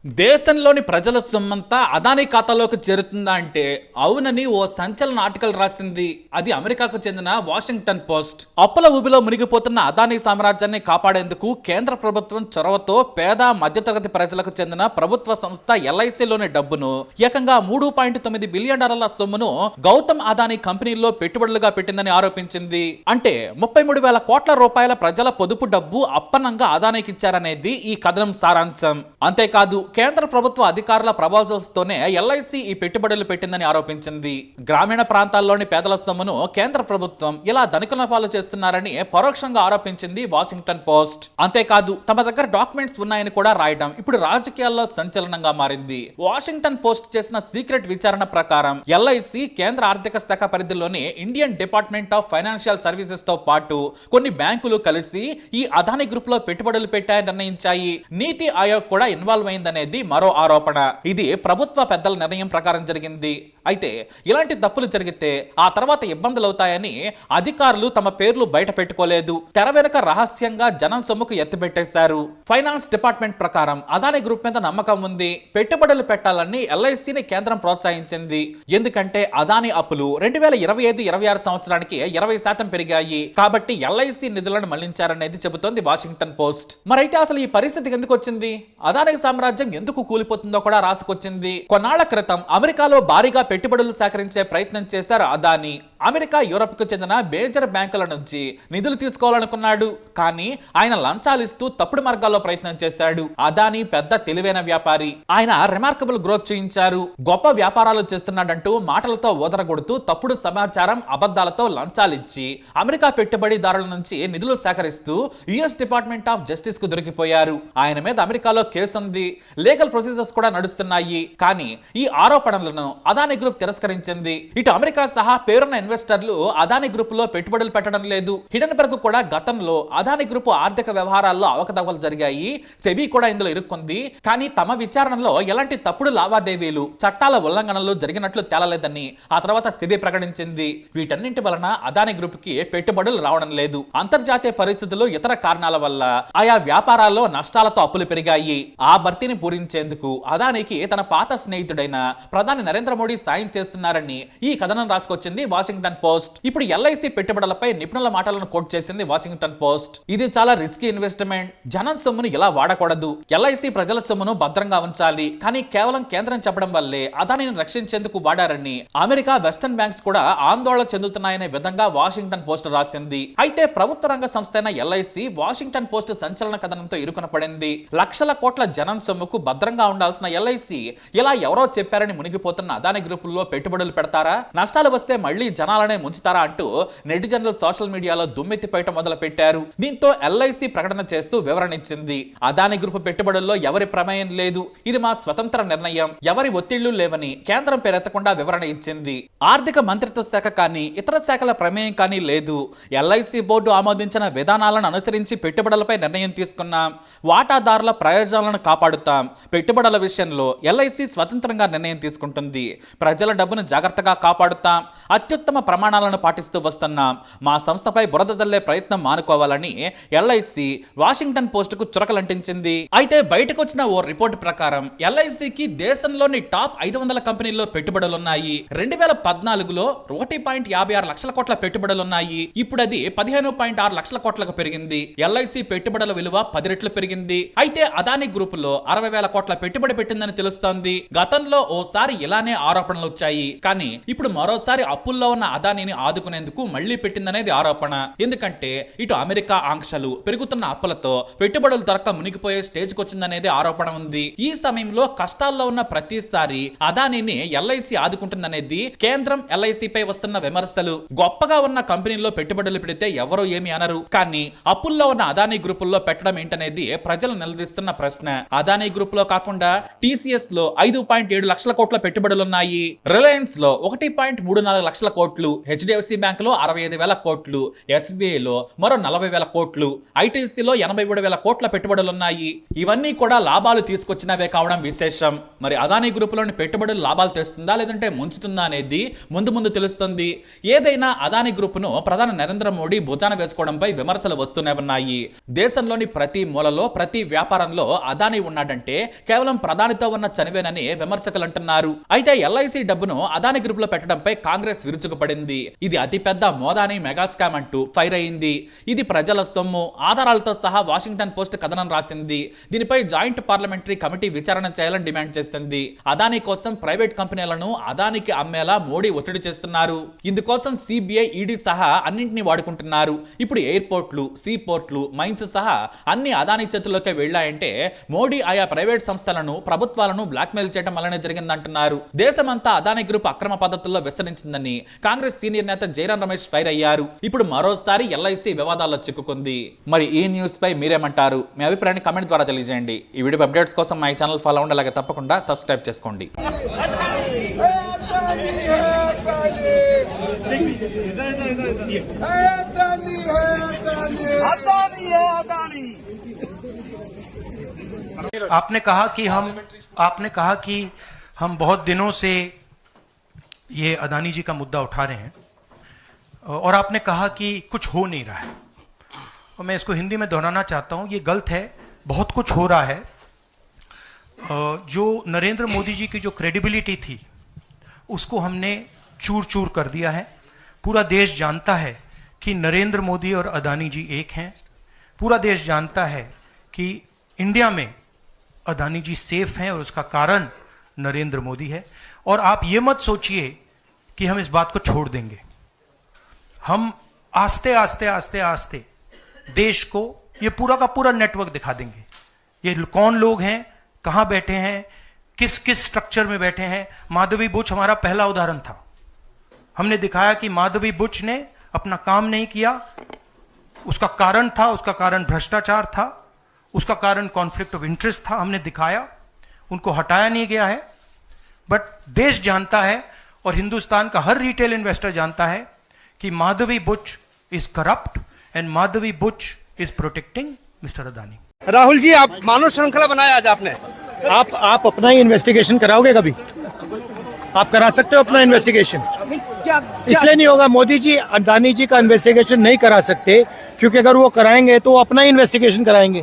దేశంలోని ప్రజల సొమ్మంతా అదానీ ఖాతాలోకి చేరుతుందా అంటే అవునని ఓ సంచలన ఆర్టికల్ రాసింది. అది అమెరికాకు చెందిన వాషింగ్టన్ పోస్ట్. అప్పుల ఊబిలో మునిగిపోతున్న అదానీ సామ్రాజ్యాన్ని కాపాడేందుకు కేంద్ర ప్రభుత్వం చొరవతో పేద మధ్యతరగతి ప్రజలకు చెందిన ప్రభుత్వ సంస్థ ఎల్ఐసిలోని డబ్బును ఏకంగా $3.9 బిలియన్ సొమ్మును గౌతమ్ అదానీ కంపెనీల్లో పెట్టుబడులుగా పెట్టిందని ఆరోపించింది. అంటే 33,000 కోట్ల రూపాయల ప్రజల పొదుపు డబ్బు అప్పనంగా అదానీకి ఇచ్చారనేది ఈ కథనం సారాంశం. అంతేకాదు కేంద్ర ప్రభుత్వ అధికారుల ప్రభావంతోనే ఎల్ఐసి ఈ పెట్టుబడులు పెట్టిందని ఆరోపించింది. గ్రామీణ ప్రాంతాల్లోని పేదల సొమ్మును కేంద్ర ప్రభుత్వం ఇలా ధనికుల పాలు చేస్తున్నారని పరోక్షంగా ఆరోపించింది వాషింగ్టన్ పోస్ట్. అంతేకాదు తమ దగ్గర డాక్యుమెంట్స్ ఉన్నాయని కూడా రాయడం ఇప్పుడు రాజకీయాల్లో సంచలనంగా మారింది. వాషింగ్టన్ పోస్ట్ చేసిన సీక్రెట్ విచారణ ప్రకారం ఎల్ఐసి కేంద్ర ఆర్థిక శాఖ పరిధిలోని Indian department of financial services తో పాటు కొన్ని బ్యాంకులు కలిసి ఈ అదానీ గ్రూప్ లో పెట్టుబడులు పెట్టాయని నిర్ణయించాయి. నీతి ఆయోగ్ కూడా ఇన్వాల్వ్ అయిందనేది మరో ఆరోపణ. ఇది ప్రభుత్వ పెద్దల నిర్ణయం ప్రకారం జరిగింది. అయితే ఇలాంటి తప్పులు జరిగితే ఆ తర్వాత ఇబ్బందులు అవుతాయని అధికారులు తమ పేర్లు బయట పెట్టుకోలేదు. తెర వెనుక రహస్యంగా జనం సొమ్ముకు ఎత్తిపెట్టేశారు. ఫైనాన్స్ డిపార్ట్మెంట్ ప్రకారం అదానీ గ్రూప్ మీద నమ్మకం ఉంది. పెట్టుబడులు పెట్టాలని ఎల్ఐసిని కేంద్రం ప్రోత్సహించింది. ఎందుకంటే అదానీ అప్పులు 2025-26 సంవత్సరానికి 20% పెరిగాయి. కాబట్టి ఎల్ఐసి నిధులను మళ్లించారనేది చెబుతోంది వాషింగ్టన్ పోస్ట్. మరైతే అసలు ఈ పరిస్థితి ఎందుకు వచ్చింది? అదానీ సామ్రాజ్యం ఎందుకు కూలిపోతుందో కూడా రాసుకొచ్చింది. కొన్నాళ్ల క్రితం అమెరికాలో భారీగా పెట్టుబడులు సేకరించే ప్రయత్నం చేశారు అదానీ. అమెరికా, యూరప్ కు చెందిన మేజర్ బ్యాంకుల నుంచి నిధులు తీసుకోవాలనుకున్నాడు. కానీ ఆయన లంచాలిస్తూ తప్పుడు మార్గాల్లో ప్రయత్నం చేశాడు. అదానీ పెద్ద తెలివైన వ్యాపారి. ఆయన రిమార్కబుల్ గ్రోత్ చూయించారు. గొప్ప వ్యాపారాలు చేస్తున్నాడంటూ మాటలతో ఓదరగొడుతూ తప్పుడు సమాచారం, అబద్ధాలతో లంచాలిచ్చి అమెరికా పెట్టుబడిదారుల నుంచి నిధులు సేకరిస్తూ యుఎస్ డిపార్ట్మెంట్ ఆఫ్ జస్టిస్ కు దొరికిపోయారు. ఆయన మీద అమెరికాలో కేసు ఉంది. లీగల్ ప్రొసీజర్స్ కూడా నడుస్తున్నాయి. కానీ ఈ ఆరోపణలను అదానీ గ్రూప్ తిరస్కరించింది. ఇటు అమెరికా సహా పేరున్న ఇన్వెస్టర్లు అదానీ గ్రూప్ లో పెట్టుబడులు పెట్టడం లేదు. హిడెన్బర్గ్ కూడా గతంలో అదానీ గ్రూప్ ఆర్థిక వ్యవహారాల్లో అవకతవకలు జరిగాయి. సెబీ కూడా ఇందులో ఇరుక్కుంది. కానీ తమ విచారణలో ఎలాంటి తప్పుడు లావాదేవీలు, చట్టాల ఉల్లంఘనలు జరిగినట్లు తేలలేదని ఆ తర్వాత సెబీ ప్రకటించింది. వీటన్నింటి వలన అదానీ గ్రూప్ కి పెట్టుబడులు రావడం లేదు. అంతర్జాతీయ పరిస్థితులు, ఇతర కారణాల వల్ల ఆయా వ్యాపారాల్లో నష్టాలతో అప్పులు పెరిగాయి. ఆ భర్తీని పూరించేందుకు అదానీకి తన పాత స్నేహితుడైన ప్రధాని నరేంద్ర మోడీ సాయం చేస్తున్నారని ఈ కథనం రాసుకొచ్చింది వాషింగ్టన్ పోస్ట్. ఇప్పుడు ఎల్ఐసి పెట్టుబడులపై నిపుణుల మాటలను కోట్ చేసింది వాషింగ్టన్ పోస్ట్. ఇది చాలా రిస్కీ ఇన్వెస్ట్మెంట్. జనం సొమ్మును ఇలా వాడకూడదు. ఎల్ఐసి ప్రజల సొమ్మును భద్రంగా ఉంచాలి. కానీ కేవలం కేంద్రం చెప్పడం వల్లే అదానీని రక్షించేందుకు వాడారని అమెరికా, వెస్టర్న్ బ్యాంక్స్ కూడా ఆందోళన చెందుతున్నాయనే విధంగా వాషింగ్టన్ పోస్ట్ రాసింది. అయితే ప్రభుత్వ రంగ సంస్థ అయిన ఎల్ఐసి వాషింగ్టన్ పోస్ట్ సంచలన కథనంతో ఇరుకున పడింది. లక్షల కోట్ల జనం సొమ్ముకు భద్రంగా ఉండాల్సిన ఎల్ఐసి ఇలా ఎవరో చెప్పారని మునిగిపోతున్న అదానీ గ్రూపుల్లో పెట్టుబడులు పెడతారా? నష్టాలు వస్తే మళ్లీ జనాలనే ముంచుతారా అంటూ నెటిజన్లు సోషల్ మీడియాలో దుమ్మెత్తిపోయటం మొదలు పెట్టారు. దీంతో ఎల్ఐసి ప్రకటన చేస్తూ వివరణ ఇచ్చింది. అదానీ గ్రూప్ పెట్టుబడుల్లో ఎవరి ప్రమేయం లేదు. ఇది మా స్వతంత్ర నిర్ణయం. ఎవరి ఒత్తిళ్లు లేవని కేంద్రం పేరెత్తకుండా వివరణ ఇచ్చింది. ఆర్థిక మంత్రిత్వ శాఖ కానీ ఇతర శాఖల ప్రమేయం కానీ లేదు. ఎల్ఐసి బోర్డు ఆమోదించిన విధానాలను అనుసరించి పెట్టుబడులపై నిర్ణయం తీసుకున్నాం. వాటాదారుల ప్రయోజనాలను కాపాడుతాం. పెట్టుబడుల విషయంలో ఎల్ఐసి స్వతంత్రంగా నిర్ణయం తీసుకుంటుంది. ప్రజల డబ్బును జాగ్రత్తగా కాపాడుతాం. అత్యుత్తమ ప్రమాణాలను పాటిస్తూ వస్తున్నాం. మా సంస్థపై బురద జల్లే ప్రయత్నం మానుకోవాలని ఎల్ఐసి వాషింగ్టన్ పోస్ట్ కు చురకలంటించింది. అయితే బయటకు వచ్చిన ఓ రిపోర్ట్ ప్రకారం ఎల్ఐసికి దేశంలోని టాప్ 500 కంపెనీల్లో పెట్టుబడులున్నాయి. 2014లో 1.56 లక్షల కోట్ల పెట్టుబడులున్నాయి. ఇప్పుడు అది 15.6 లక్షల కోట్లకు పెరిగింది. ఎల్ఐసి పెట్టుబడుల విలువ 10 రెట్లు పెరిగింది. అయితే అదానీ గ్రూప్ లో 60,000 కోట్ల పెట్టుబడి పెట్టిందని తెలుస్తోంది. గతంలో ఓసారి ఇలానే ఆరోపణలు వచ్చాయి. కానీ ఇప్పుడు మరోసారి అప్పుల్లో ఉన్న అదానీని ఆదుకునేందుకు మళ్లీ పెట్టిందనేది ఆరోపణ. ఎందుకంటే ఇటు అమెరికా ఆంక్షలు, పెరుగుతున్న అప్పులతో పెట్టుబడులు దొరక్క మునిగిపోయే స్టేజ్ కు వచ్చిందనేది ఆరోపణ ఉంది. ఈ సమయంలో కష్టాల్లో ఉన్న ప్రతిసారి అదానీని ఎల్ఐసి ఆదుకుంటుందనేది కేంద్రం ఎల్ఐసి పై వస్తున్న విమర్శలు. గొప్పగా ఉన్న కంపెనీల్లో పెట్టుబడులు పెడితే ఎవరో ఏమి అనరు. కానీ అప్పుల్లో ఉన్న అదానీ గ్రూపుల్లో పెట్టడం ఏంటనేది ప్రజలు నిలదీస్తున్న ప్రశ్న. అదానీ గ్రూప్ లో కాకుండా టీసీఎస్ లో 5.7 లక్షల కోట్ల పెట్టుబడులున్నాయి. రిలయన్స్ లో 1.34 లక్షల కోట్లు, కోట్లు, హెచ్డిఎఫ్సి బ్యాంకులో 65,000 కోట్లు, ఎస్బీఐలో మరో 40,000 కోట్లు, ఐటీసీలో 83,000 కోట్ల పెట్టుబడులున్నాయి. ఇవన్నీ కూడా లాభాలు తీసుకొచ్చినవే కావడం విశేషం. మరి అదానీ గ్రూపులోని పెట్టుబడులు లాభాలు తెస్తుందా లేదంటే ముంచుతుందా అనేది ముందు తెలుస్తుంది. ఏదైనా అదానీ గ్రూపును ప్రధాని నరేంద్ర మోడీ భుజాన వేసుకోవడంపై విమర్శలు వస్తూనే ఉన్నాయి. దేశంలోని ప్రతి మూలలో ప్రతి వ్యాపారంలో అదానీ ఉన్నాడంటే కేవలం ప్రధానితో ఉన్న చనివేనని విమర్శకులు అంటున్నారు. అయితే ఎల్ఐసి డబ్బును అదానీ గ్రూప్ లో పెట్టడంపై కాంగ్రెస్ విరుచుకుపడింది. ఇది అతిపెద్ద మోదాని మెగా స్కామ్ అంటూ ఫైర్ అయింది. ఇది ప్రజల సొమ్ము, ఆధారాలతో సహా వాషింగ్టన్ పోస్ట్ కథనం రాసింది. దీనిపై జాయింట్ పార్లమెంటరీ కమిటీ విచారణ చేయాలని డిమాండ్ చేసింది. అదానీ కోసం ప్రైవేట్ కంపెనీలను అదానికి అమ్మేలా మోడీ ఒత్తిడి చేస్తున్నారు. ఇందుకోసం సిబిఐ, ఈడీ సహా అన్నింటినీ వాడుకుంటున్నారు. ఇప్పుడు ఎయిర్పోర్ట్లు, సీ పోర్ట్లు, మైన్స్ సహా అన్ని అదానీ చేతుల్లోకి వెళ్ళాయంటే మోడీ ఆయా ప్రైవేట్ సంస్థలను, ప్రభుత్వాలను బ్లాక్మెయిల్ చేయడం వల్లనే జరిగిందంటున్నారు. దేశమంతా అదానీ గ్రూప్ అక్రమ పద్ధతుల్లో విస్తరించిందని కాంగ్రెస్ సీనియర్ నేత జైరాం రమేష్ ఫైర్ అయ్యారు. ఇప్పుడు మరోసారి ఎల్ఐసి వివాదాల్లో చిక్కుకుంది. మరి ఈ న్యూస్ పై మీరేమంటారు? మీ అభిప్రాయాన్ని కామెంట్ ద్వారా తెలియజేయండి. ఈ వీడియో అప్డేట్స్ కోసం మా ఛానల్ ఫాలో అవ్వండి, అలాగే తప్పకుండా సబ్స్క్రైబ్ చేసుకోండి. आपने कहा कि हम बहुत दिनों से ये अदानी जी का मुद्दा उठा रहे हैं और आपने कहा कि कुछ हो नहीं रहा है, और मैं इसको हिंदी में दोहराना चाहता हूं, ये गलत है। बहुत कुछ हो रहा है। जो नरेंद्र मोदी जी की जो क्रेडिबिलिटी थी उसको हमने चूर चूर कर दिया है। पूरा देश जानता है कि नरेंद्र मोदी और अदानी जी एक हैं। पूरा देश जानता है कि इंडिया में अदानी जी सेफ हैं और उसका कारण नरेंद्र मोदी है। और आप ये मत सोचिए कि हम इस बात को छोड़ देंगे। हम आस्ते आस्ते आस्ते आस्ते देश को ये पूरा का पूरा नेटवर्क दिखा देंगे। ये कौन लोग हैं, कहां बैठे हैं, किस किस स्ट्रक्चर में बैठे हैं। माधवी बुच हमारा पहला उदाहरण था। हमने दिखाया कि माधवी बुच ने अपना काम नहीं किया, उसका कारण था, उसका कारण भ्रष्टाचार था, उसका कारण कॉन्फ्लिक्ट ऑफ इंटरेस्ट था। हमने दिखाया, उनको हटाया नहीं गया है। बट देश जानता है और हिंदुस्तान का हर रिटेल इन्वेस्टर जानता है कि Madhabi Buch is corrupt and Madhabi Buch is protecting mister Adani. Rahul ji, आप मानव श्रृंखला बनाया आज आपने। आप अपना ही इन्वेस्टिगेशन कराओगे? कभी आप करा सकते हो अपना इन्वेस्टिगेशन? इसलिए नहीं होगा। मोदी जी अदानी जी का इन्वेस्टिगेशन नहीं करा सकते क्योंकि अगर वो कराएंगे तो वो अपना ही इन्वेस्टिगेशन कराएंगे।